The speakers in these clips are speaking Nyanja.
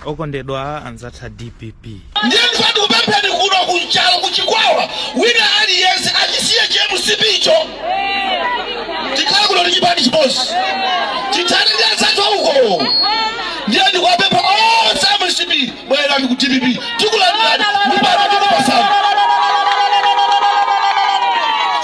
okondedwa anzatha DPP ndiye ndifati kupempheni kuno kuchalo kuchikwawa wina aliyense achisiye chemusipi icho tikhala kuno tichipani chimodzi tithane ndi anzathu uko ndiye ndikuwapempha onse amusipi bwerani ku DPP tikulandirani mubana tikupasana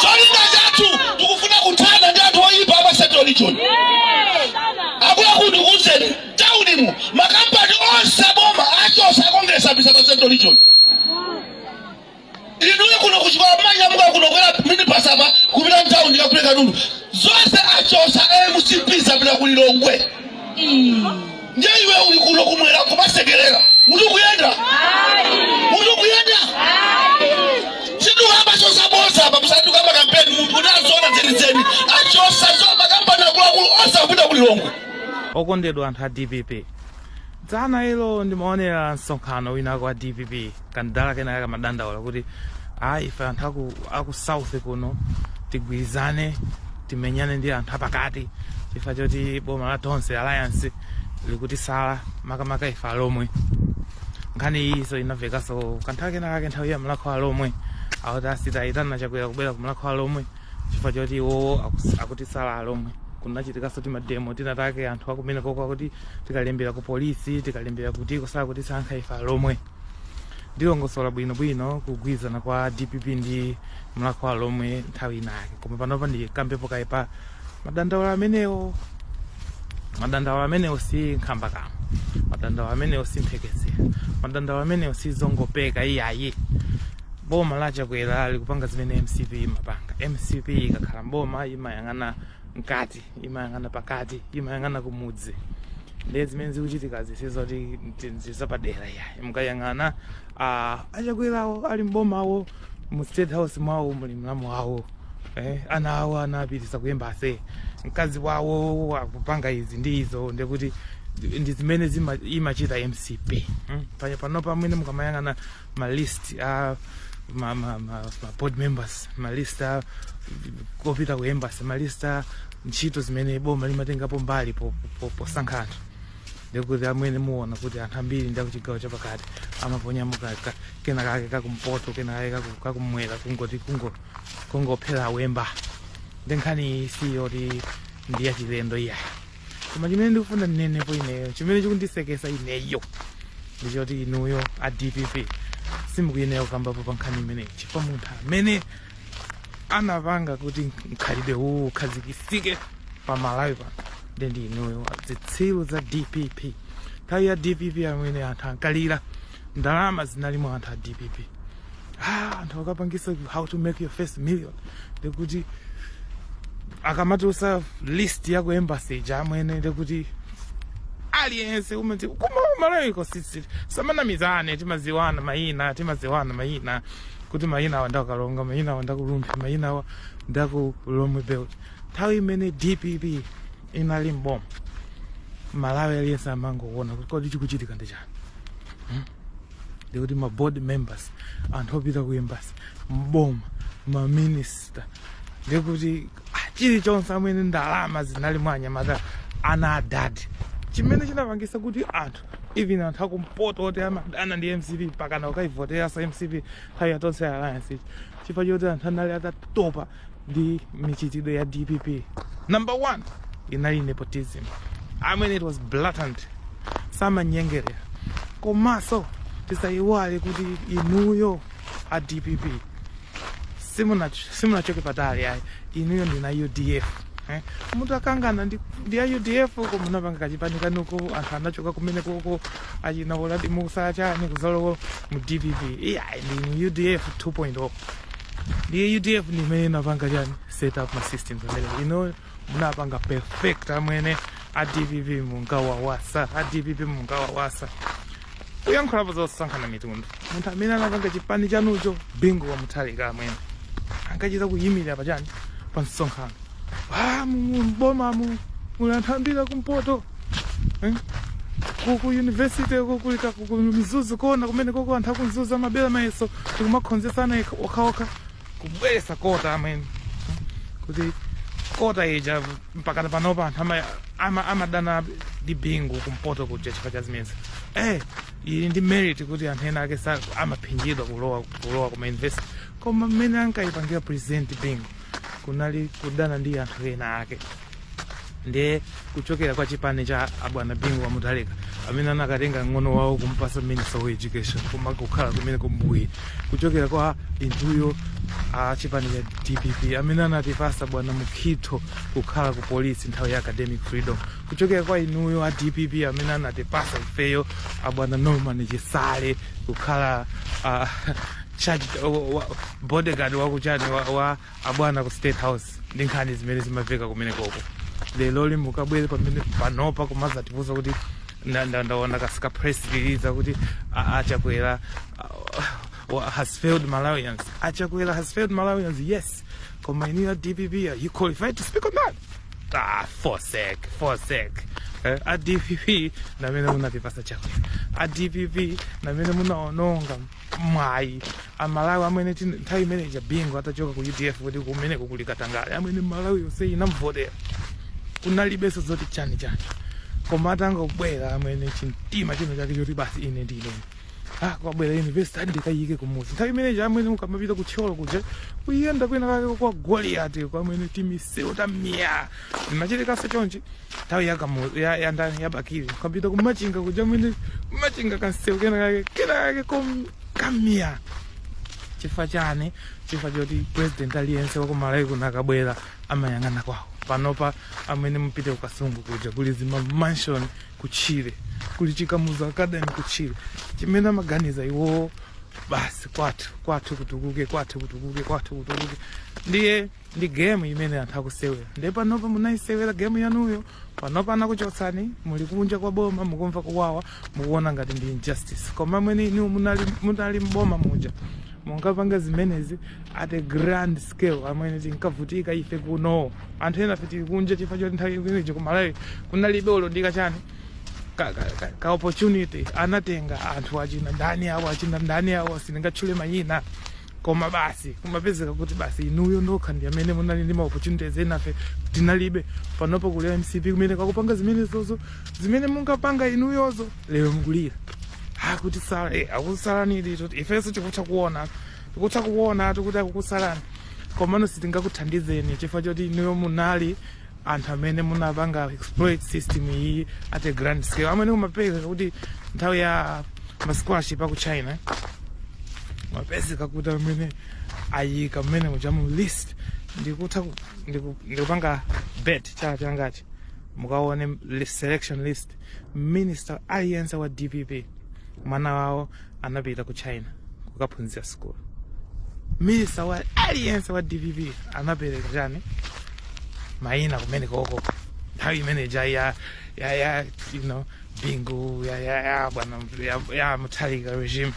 cholinga chathu tikufuna kuthana ndi anthu oyipa amasento region akuluakulu kuzeni taunimu makampani onse aboma achosa akongresa bisa pasento region inuye kuno kuchikwa manyamuka kuno kwera mini pasapa kupita mtaundi kakuleka nundu zonse achosa MCP zapita kulilongwe ndiye iwe uli kuno kumwera kumasekerera mutu kuyenda sinduhamba chosa bosa apa musanduka makampeni munazona zenizeni achosa zo makampani akuluakulu onse kupita kulilongwe okondedwa anthu a DPP dzana ilo ndimaonera msonkhano wina kwa DPP kandala kenaka kamadandaula kuti ife anthu aku south kuno tigwirizane timenyane ndi anthu apakati chifukwa choti boma la tonse alliance likuti sala makamaka ife alomwe nkhani iso inavekaso kanthawi kenaka nthawi ya mlakho alomwe akuti asitayitana chakwera kubwera ku mlakho alomwe chifukwa choti iwo akuti sala alomwe kunachitikaso timademo tinatake anthu akumene koko akuti tikalembera ku polisi tikalembera kuti kusala kuti sankha ife alomwe ndilongosola bwinobwino kugwirizana kwa DPP ndi mlakho alomwe nthawi inake koma panopa ndi kampepo kaipa madandaula amenewo si nkhamba kama madandaula amenewo si mphekesera madandaula amenewo si zongopeka iyayi boma lachakwera likupanga zimene MCP imapanga MCP ikakhala mboma imayang'ana mkati imayang'ana pakati imayang'ana kumudzi ndiye zimene zikuchitika zisizoti zizapadera yayi mukayang'ana achakwerawo ali mbomawo mu state house mwawo muli mlamu wawo ana awo anapitisa kuyembase mkazi wawo akupanga izi ndi izo ndekuti ndi zimene imachita MCP panopa mwene mukamayang'ana malist ma board members malista kopita ku embassy malista ntchito zimene boma limatengapo mbali posankha anthu ndikuti amwene muona kuti anthu ambiri ndi akuchigawo chapakati amaponyamuka kenakake kakumpoto kenakake kakumwera kungoti kungophera wemba ndi nkhani siyoti ndi yachilendo iyayi koma chimene ndikufuna ndinenepo ineyo chimene chikundisekesa ineyo ndichoti inuyo a DPP simukuyeneyo kambapo pa nkhani imeneyi chifukwa munthu amene anapanga kuti mkhalidwe uwu ukhazikisike pa Malawi pano ndi inuyo zitsiru za DPP nthawi ya DPP amene anthu ankalira ndalama zinalimo anthu a DPP anthu akapangisa how to make your first million ndikuti akamatusa list ya ku embassy amwene ndikuti aliyense umati kuma Malawi kosisi samanamizane timaziwana mayina kuti mayina awa ndakalonga mayina awa ndakulumbi mayina awa ndakulomwe belt nthawi imene DPP inali mboma Malawi aliyense amangoona kuti kodi chikuchitika ndi chani ndikuti ma board members anthu opita ku embassy mboma ma minister ndikuti chilichonse amene ndalama zinali mwanyamata ana adadi chimene chinapangisa kuti anthu even anthu akumpoto oti amadana ndi MCP pakana ukaivotera sa MCP nthawi ya tonse alliance chifukwa choti anthu anali atatopa ndi michitidwe ya DPP. Number 1 inali nepotism. I mean it was blatant. Samanyengerera komanso tisayiwale kuti inuyo a DPP simunachoke patali ayi inuyo ndina UDF munthu akangana ndi UDF ko munapanga kachipani kanuko anthu anachoka kumene koko achinawola ndi musa chani kuzalowa mu DPP ndi UDF 2.0 ndi UDF ni imene inapanga chani set up ma systems amene munapanga perfect amwene a DPP mungawawasa uyankhulapo zosankhana mitundu munthu amene anapanga chipani chanucho bingo wa muthalika amwene ankachita kuyimirira pachani pa msonkhano mboma mulanthambira kumpoto ku university kulika ku mizuzu kona kumene koko anthu akunzuza mabela mayeso tikumakhonzesana okhaokha kubweresa kota amene kuti kota ija mpakana panopa anthu amadana ndi bingu kumpoto kuja chifukwa cha zimenezi ili ndi merit kuti anthu ena ake amaphinjidwa kulowa kuma university koma mmene ankayipangira present bingu kunali kudana ndi anthu ena ake ndiye kuchokera kwa chipani cha abwana bingu wa Mutalika amene anakatenga ng'ono wawo kumpasa minister of education koma kukhala kumene kumbuyi kuchokera kwa intuyo chipani cha DPP amene anatipasa bwana Mukhito kukhala ku police nthawi ya academic freedom kuchokera kwa inuyo a DPP amene anatipasa ifeyo abwana Norman Chisale kukhala bodyguard wakuchani wa abwana ku State House ndi nkhani zimene zimaveka kumene koko lero limukabwere pamene panopa kumazatipuza kuti ndaona kasika press release kuti achakwera has failed Malawians. Achakwera has failed Malawians, yes. Koma inuyo DPP, are you qualified to speak on that? For sake. A DPP na mene munatipasa chakwera. A DPP na mene munaononga mwayi. Amalawi amene nthawi manager bingu atachoka ku UDF kuti kumene kukulikatangale. Amene Malawi yonse inamvotera. Kunalibeso zoti chani. Koma atanga kubwera amene chintima chino chake choti basi ine ndine. Kwabwera university ndikayike kumuzi. Nthawi manager amene mukamapita kutcholo kuja kuyenda kwina kake kwa Goliath kwamene timiseo tamia. Machitika chonchi nthawi ya ndani ya bakiri. Kapita kumachinga kuja mwene machinga kanseo kena kake kamia. Chifukwa chani chifukwa choti president aliyense wako Malawi kunakabwera amayang'ana kwawo. Panopa amene mupite kukasungu kuja kuli zima mansion kuchire kuli chikamuza academy kuchire chimene maganiza iwo basi kwathu kutukuke ndiye ndi game imene anthu akusewera ndiye panopa munayisewera game yanuyo panopa anakuchotsani muli kunja kwa boma mukumva kuwawa mukuona ngati ndi injustice koma mwene inu munali mboma muja mungapanga zimenezi at a grand scale amene tinkavutika ife kuno anthu ena fiti kunja chifukwa choti nthawi imeneyo ku Malawi kunalibe olondika chani ka opportunity anatenga anthu achina ndani awo sindingatchule mayina koma basi kumapezeka kuti basi inuyo ndokha ndi amene munali ndi ma opportunities enafe tinalibe panopo kule MCP kumene kakupanga zimenezozo zimene mungapanga inuyozo lero mukulira kuti sala akusalani lito ifeso tikutha kuona kuti akukusalani komano sitingakuthandizeni chifukwa choti inuyo munali anthu amene munapanga exploit system iyi at a grand scale amene kumapezeka kuti nthawi ya ma scholarship aku China mapezeka kuti amene ayika mmene mujamu list ndikupanga bet changati mukaone selection list minister aliyense wa DPP mwana wawo anapita ku China kukaphunzira school minister wa aliyense wa DPP anapereka chani mayina kumene koko nthawi manager ya bingu ya Mutalika regime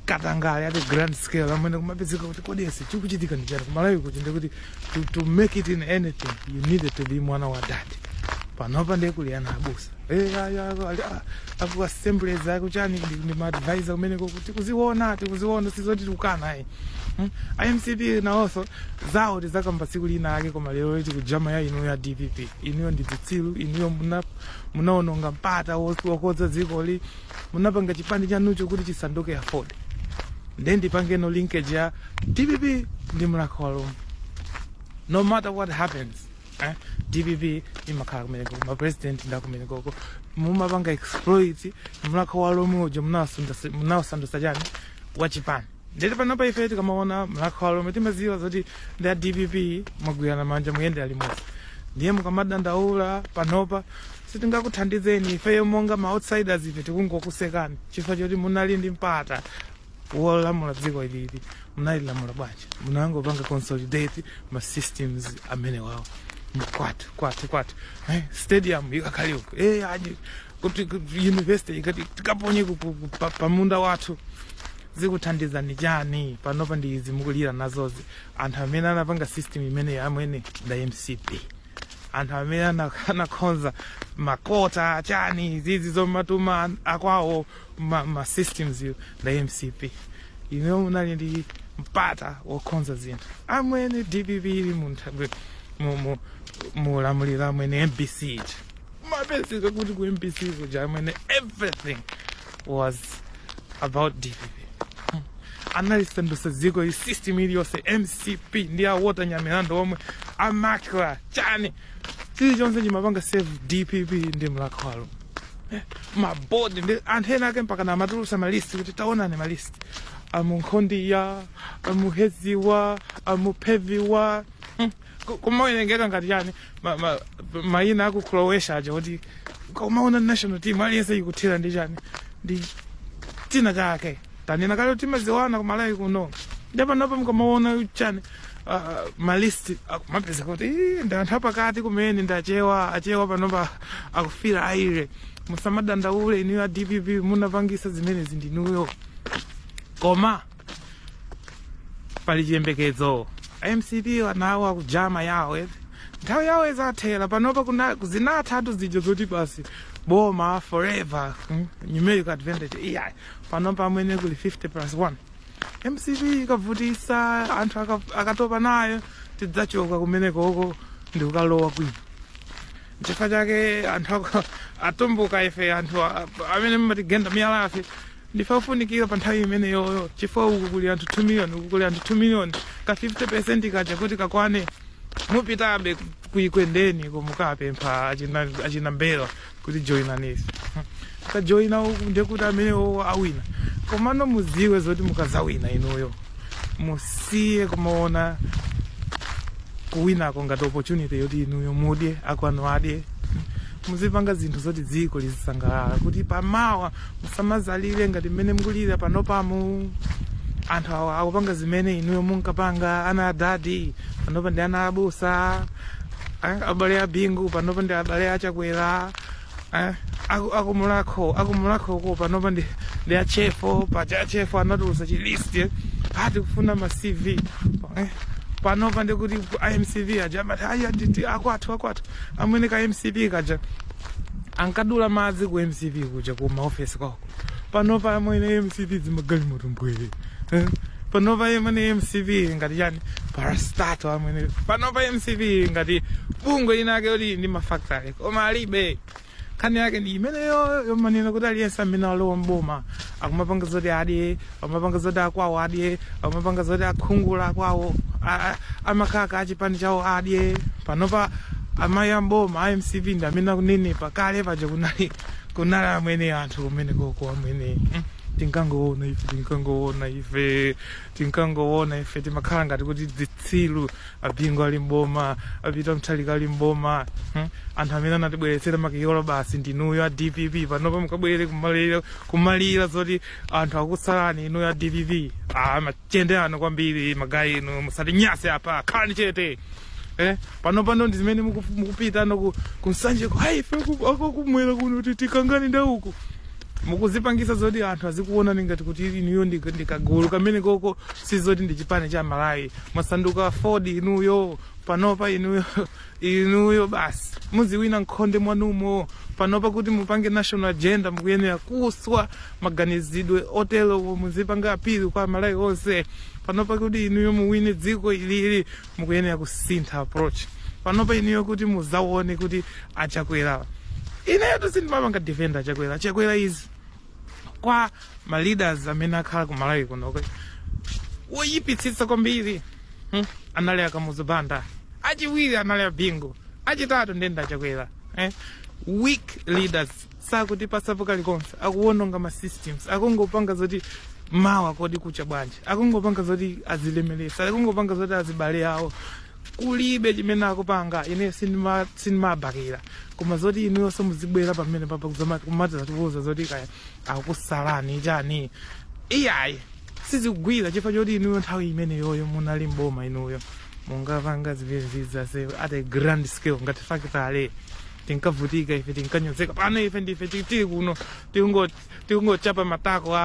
katangale at a grand scale amene kumapezeka kuti kodesi chikuchitika ndi chani kumalawi kuti ndikuti to make it in anything you needed to be mwana wa dad panopa ndiye kuli ana abusa aku assemblies yako chani ndi ma advisor kumene kuti tikuziona sizoti tukana IMCP na also zawo tizakamba tsiku lina ake koma lero iti kujama ya inu ya DPP inu ndi zitsilu inu munaononga mpata wokodza dziko li munapanga chipani chanucho kuti chisanduke afford then pangeno linkage ya DPP ndi mlakholo no matter what happens DPP imakhala kumene koko ma president ndakumene koko mumapanga exploit mlakholo moja munaosandusa chani wa chipani ndete panopa ife tikamaona mlakholo metimaziwa zoti ndi DPP mwagwirana manja muyende alimodzi ndiye mukamadandaula panopa sitingakuthandizeni ifeyo monga ma outsiders ife tikungokusekani chifukwa choti munali ndi mpata wolamula dziko ilili munalilamula bwanji munangopanga consolidate ma systems amene wawo kwatu stadium ikakhali uko aje kuti university ikati tikaponye pamunda wathu zikuthandizani chani panopa ndi izi mukulira nazozi anthu amene anapanga system imene amwene da MCP anthu amene anakhonza makota chani zizi zomatuma akwawo ma systems da MCP ino munali ndi mpata wokhonza zinthu amwene DPP ili munthu mulamulira amwene MBC mapezeka kuti ku MBC kuja amwene everything was about DPP. Analisandusa ziko i system iliyonse MCP ndi awota nyamirando omwe amakla chani chilichonse chimapanga save DPP ndi mlakhwalo. Mabodi ndi anthu ena ake mpaka na amatulusa malisti kuti taonani malisti amunkhondiya amuheziwa amupheviwa kumawerengeka ngati chani mayina akukhulowesha aja kuti kumaona national team aliyense ikuthira ndi chani ndi tina chake tanena kale timaziwana kumalawi kuno ndipo nopo mukamaona chani malisti akumapeza kuti ndi anthu apakati kumene achewa panopa akufira aire musamadandaule inu ya DPP munapangisa zimene zindinuyo koma pali chiyembekezo MCP wanawo akujama yawo nthawi yawo izathera panopa zinatatu zija zoti basi boma forever numerical advantage iya panopa amwene kuli 50+1 MCP ikavutisa anthu akatopa nayo tidzachoka kumenekoko ndi kukalowa kwina chifukwa chake anthu atumbuka ife anthu amene mmatigenda miyala afe ndifafunikira pa nthawi imene yoyo chifukwa uku kuli anthu 2 million uku kuli anthu 2 million ka 50% kaja kuti kakwane mupitabe kuikwendeni kumukapempha achina mbela kuti joinanisi kajoina uku ndekuti amene awina komano muziwe zoti mukazawina inuyo musiye kumaona kuwinako ngati opportunity yoti inuyo mudye akwanu adye muzipanga zinthu zoti dziko lizisangalala kuti pamawa musamazalire ngati mmene mukulira panopamu anthu awa akupanga zimene inuyo munkapanga ana adadi panopa ndi ana abusa abale abingu panopa ndi abale achakwera akumulakho panopa ndi achefo pacha achefo anatulusa chilisti ati kufuna ma CV panopa ndikuti IMCV aja amati akwathu amwene ka MCP kaja ankadula madzi ku MCP kuja ku maofesi kwako panopa amwene MCP zimagali motombwere panopa amwene MCP ngati chani parastato amwene panopa MCP ngati bungwe linake kuti ndi mafactory koma alibe khani yake ndi imene yomanena kuti aliyense amene alowa mboma akumapanga zoti adye amapanga zoti akwawo adye amapanga zoti akhungula akwawo amakaka achipani chawo adye panopa amayi amboma IMCP ndi amene akunenepa kale paja kunali amwene anthu kumene koko amwene tinkangoona ife timakhala ngati kuti zitsilu abingo ali mboma apita mthalika ali mboma anthu amene anatibweretsera makiyolo basi ndinuyo a DPP panopa mukabwere kumalira zoti anthu akusalani inuyo a DPP machende ano kwambiri magayi inu musatinyase apa khalani chete panopa ndo ndi zimene mukupita ano kunsanjeko ife akumwera kuno tikangani ndauko mukuzipangisa zoti anthu azikuona ngati kuti inuyo ndikagulu kamene koko sizoti ndi chipani cha Malawi masanduka Ford inuyo panopa inuyo basi muziwina nkhonde mwanumo panopa kuti mupange national agenda mukuyenera kuswa maganizidwe otelo muzipanga apili kwa Malawi onse panopa kuti inuyo muwine dziko ilili mukuyenera kusintha approach panopa inuyo kuti muzaone kuti achakwera ineyo sindimapanga defender achakwera izi kwa ma leaders amene akhala ku Malawi kuno woyipitsitsa kwambiri anali akamuzibanda achiwiri anali abingo achitatu ndenda achakwera weak leaders sakuti pasapo kalikonse akuwononga ma systems akungopanga zoti mawa kodi kucha bwanji akungopanga zoti azilemelesa akungopanga zoti azibale awo kulibe chimene akupanga ine sindimabakira koma zoti inuyo muzibwera pamene papa kumatiuza zoti kaya akusalani chani iyayi sizikugwira chifukwa choti inuyo nthawi imene yoyo munali mboma inuyo mungapanga zivenzizase at a grand scale ngati factory tinkavutika ife tinkanyozeka pano ife ndife tili kuno tikungochapa matako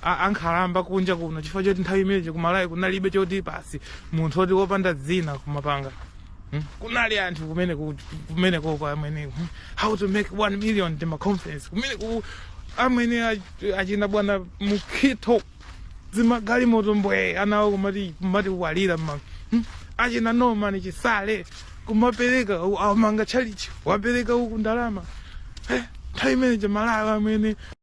ankhalamba kunja kuno chifukwa choti nthawi imeneyo ku Malawi kunalibe choti pasi munthu oti wopanda dzina kumapanga kunali anthu kumene koko amene how to make 1 million ndi ma conference kumene amene achina bwana mukhito zimagali moto mbwe anawo kumati walira achina Norman Chisale kumapereka amanga chalichi wapereka huku ndalama nthawi imene Malawi amene